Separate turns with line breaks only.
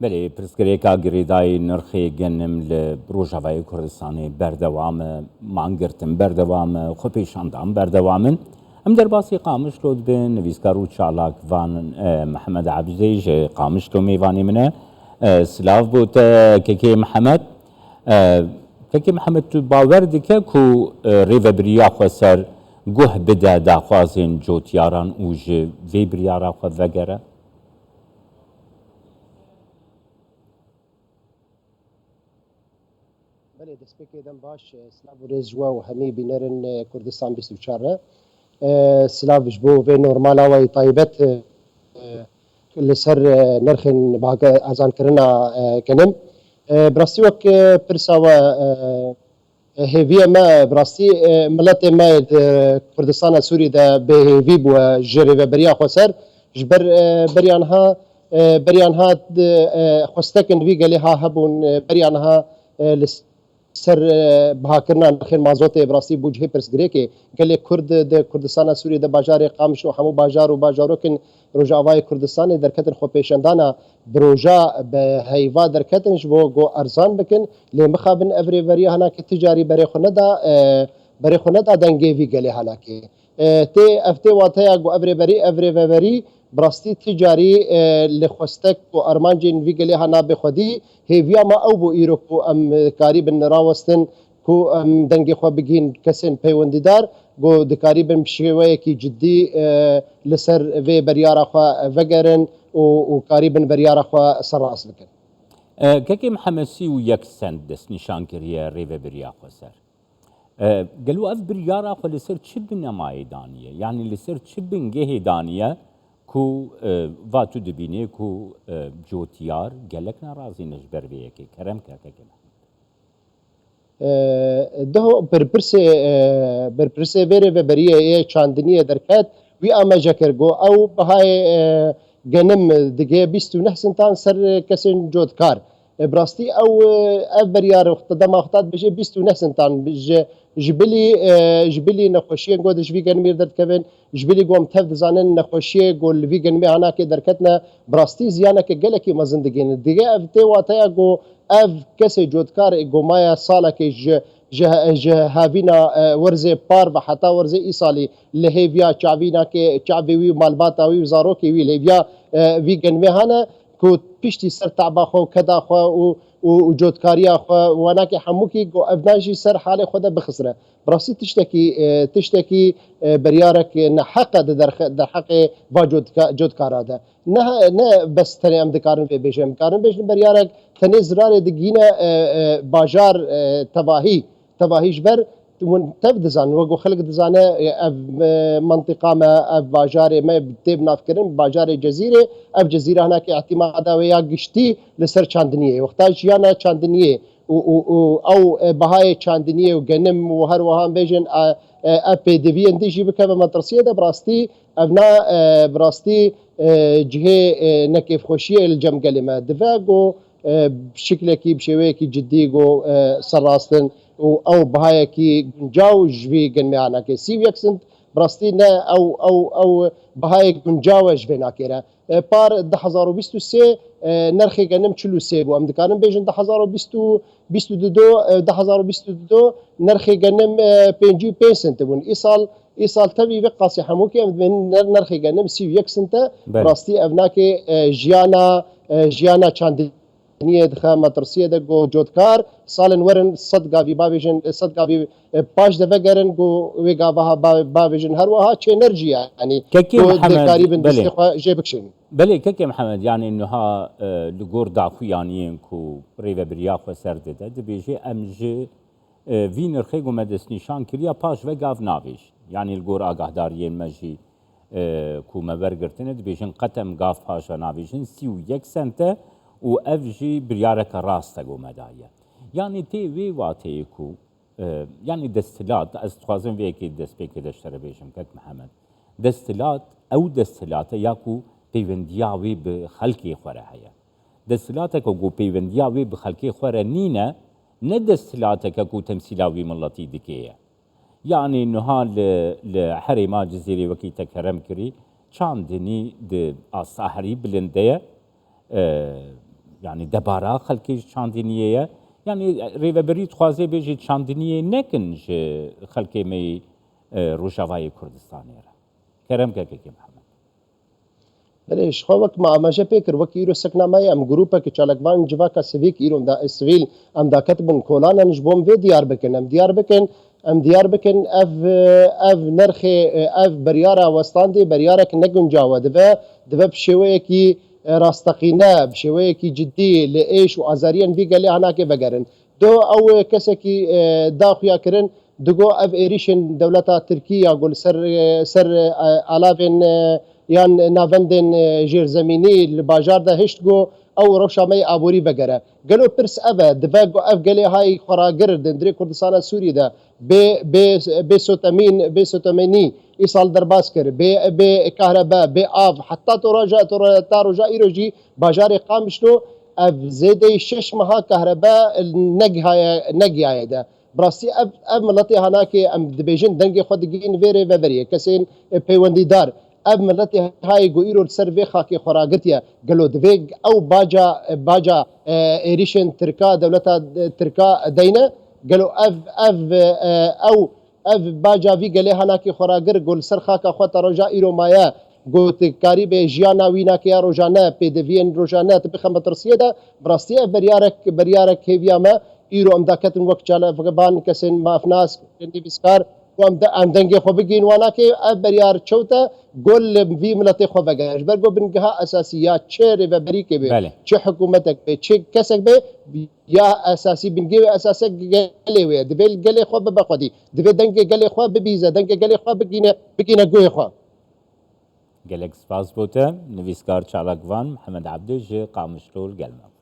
بله پرسکریکا گریدای نرخی گنم لبروجاوای کردستانی بردوام مانگرتن بردوام خپیشاندام بردوامن ام در باسی قامش لود بن نویسکارو چالاک وان محمد عبزیج قامش لو میوانی منه سلاف بوت ککی محمد ککی محمد تو باور دیگه کو ریو بریا خسر گوه بده داخوازین جوتیاران اوج وی بریارا خود وگره
بله دەستپێکی دەم باش سلااو ڕێز جووە و هەمی بینەرن کوردستان 24 سلااوش بۆ vê نۆرمالاوای تایبەت لەسەر نرخên ئازانکردنا گەنم براستی وەک پرساوە هێویە me براستی ملەتê me کوردستانە سووری de bêhêvî bûye ji rêveberiya xwe ser ji ber beriyan hat xwestekên vî gelê ha hebûn beriyan ha سر بهاکرنا نرخên mazotê birastî bû cihê pirsgirêkê gelê Kurd di Kurdistana Sûriyê de bajarê Qamiş û hemû bajar û bajarokên Rojavayê Kurdistanê derketin xwepêşandana bi roja bi heyva derketin ji bo got erzan bikin lê mixabin ev rêveriya henakê ticarî berê xwe neda dengê vî gelê henakê tê ev tê wateya got ev rêveberî براستی تجاری لخوستک و ارمانجین ویگلی هنا بخودی هیویا ما او بو ایرو کو ام کاری بن راوستن کو ام دنگی خو بگین کسین پیوندیدار گو دکاری بن بشوی کی جدی لسر وی بریارا خو وگرن و کاری بن بریارا خو سراس بکن
ککی محمد سی و یک سند دست نشان کریه ریو بریا خو سر گلو اف بریارا خو لسر چی بن نمایدانیه یعنی لسر چی بن گهی دانیه کو واتو دبینه کو جوتیار گلک ناراضی نجبر بیه که کرم کرده کنه
ده برپرسه بره و بریه ای چاندنیه درکت وی آمه جکرگو او بهای گنم دیگه 29 سنتان سر کسین جودکار براستی او بریار اختدام اختاد بشه 29 سنتان جبلی نخوشی گود جوی گنمیر درد کبن جبلی گوم تف دزانن نخوشی گول وی گنمی هانا که درکتنا براستی زیانه که گلکی ما زندگین دیگه اف تی واتیا گو اف کسی جودکار گو مایا ساله که جه هاوینا ورزه پار و حتی ورزه ای سالی لهیویا چاوینا که چاوی وی مالباتا وی زاروکی وی لهیویا وی گنمی هانا کو پشتی سر تعبا خو کدا خو و جودکاریا خو وانا که همو کی گو افناجی سر حال خود بخسره براستی تشتکی بریارک نه حق در حق با جودکارا ده نه بس تنه ام دکارن به بجم کارن بجن بریارک تنه زرار دگینه باجار تباهیش بر تف دزان وگو خلق دزانه اف منطقه ما اف باجار ما تیب نافکرن باجار جزیره اف جزیره هناك اعتماد ويا گشتي لسر چاندنیه وقتا جیانا چاندنیه او بهای چاندنیه و گنم و هر وهان بیجن اپ دیوی اندیجی بکه مدرسیه ده براستی ابنا براستی جهه نکیف خوشیه الجمگل ما دفاقو بشكل كي بشوي كي جدي جو سراستن او بهاي كي جاو جوي جن معنا كي سي يكسنت براستينا او بهاي جنجاو جوينا كيرا بار 2023 نرخي جنم 43 بو ام دكانم بيجن 2022 نرخي جنم 55 سنت بون ايصال تبي بقاسي حموكي من نرخي جنم سي يكسنت براستي ابناكي جيانا چاندي نیه دخه مدرسیه ده گو جودکار سالن ورن صدقا بی باویجن صدقا بی پاش ده وگرن گو ویگا باویجن هر وها چه انرژی يعني
كي محمد
جيبكشين
بله كي محمد يعني انه ها لغور داخو يعني كو ريفا برياخ سرد ده بيجي امجي فينر خيغو مدس نشان كريا باش وگاف نافيش يعني الغور آگاهداريين مجي كو مبرگرتنه بيجن قتم غاف پاشا نافيشن 31 سنته و اف جی بریارک راست گو مدایه یعنی تی وی واتی کو یعنی دستلات از خوازم وی کی دست پکی دشتره بیشم کک محمد دستلات یا کو پیوندیاوی به خلقی خوره هیا دستلات کو پیوندیاوی به خلقی خوره نینه نه دستلات کو تمثیلاوی ملتی دکیه یعنی نها لحرما جزیره وکی تکرم کری چاندنی د آساحری بلنده يعني دبارا خلکی چاندنیه يعني ریوبری خوازه بیجی چاندنیه نکن خلکی می روجاوای کردستانی را کرم که محمد
بلش خوك مع ما جا بيكر وكيرو سكنا ماي ام جروبا كي چالكوان جواكا سيفيك ايرو دا سيفيل ام دا كتبن كولانا نجبوم في ديار بكن ام ديار بكن اف نرخي اف بريارا وستاندي بريارك نجن جاوا دبا بشويه كي راستقينا بشويه كي جدي لايش وازاريان في قال لي هناك بقرن دو او كسكي داخيا كرن دغو اف ايريشن دولتا تركيا قول سر الافين یان ناوندن جیر زمینی لباجار ده هشت گو او روشامه آبوری بگره گلو پرس اوه دفاقو اف گلی های خراگر دندری کردستان سوری ده بی سوتمینی ایصال درباس کر بی کهرباء بی آب حتی تا رجا ایرو جی باجار قامشنو اف زیده 6 ماه کهرباء نگی های ده براستی اف ملتی هناکی ام دبیجن دنگی خود گین ویره و بریه کسین پیوندی دار اب ملت هاي گویرو سر وی خاکی خوراگتیا گلو دویگ او باجا ایریشن ترکا دولتا ترکا دینه گلو اف باجا وی گله هناکی خوراگر گل سر خاکا خو تروجا ایرو مایا گوت کاری به جیانا وینا کیا روزانه پی دوین روزانه تبخم ترسیه ده براستی بریارک هیویا ما ایرو امداکتن وقت چاله فقبان کسین مافناس کندی بسکار ام دنگی خو بگین وانا که بریار چوتا گل وی ملت خو بگاش برگو بنگها اساسیات چه و بری که به چه حکومتک به چه کسک به یا اساسی بنگی اساسک گلی و دبل گلی خو بخودی دبل دنگی گلی خو ببیزه دنگی گلی خو بگینه گوی خو
گلک سپاس بوده نویسکار چالاکوان محمد عبدی قامشلول گلمه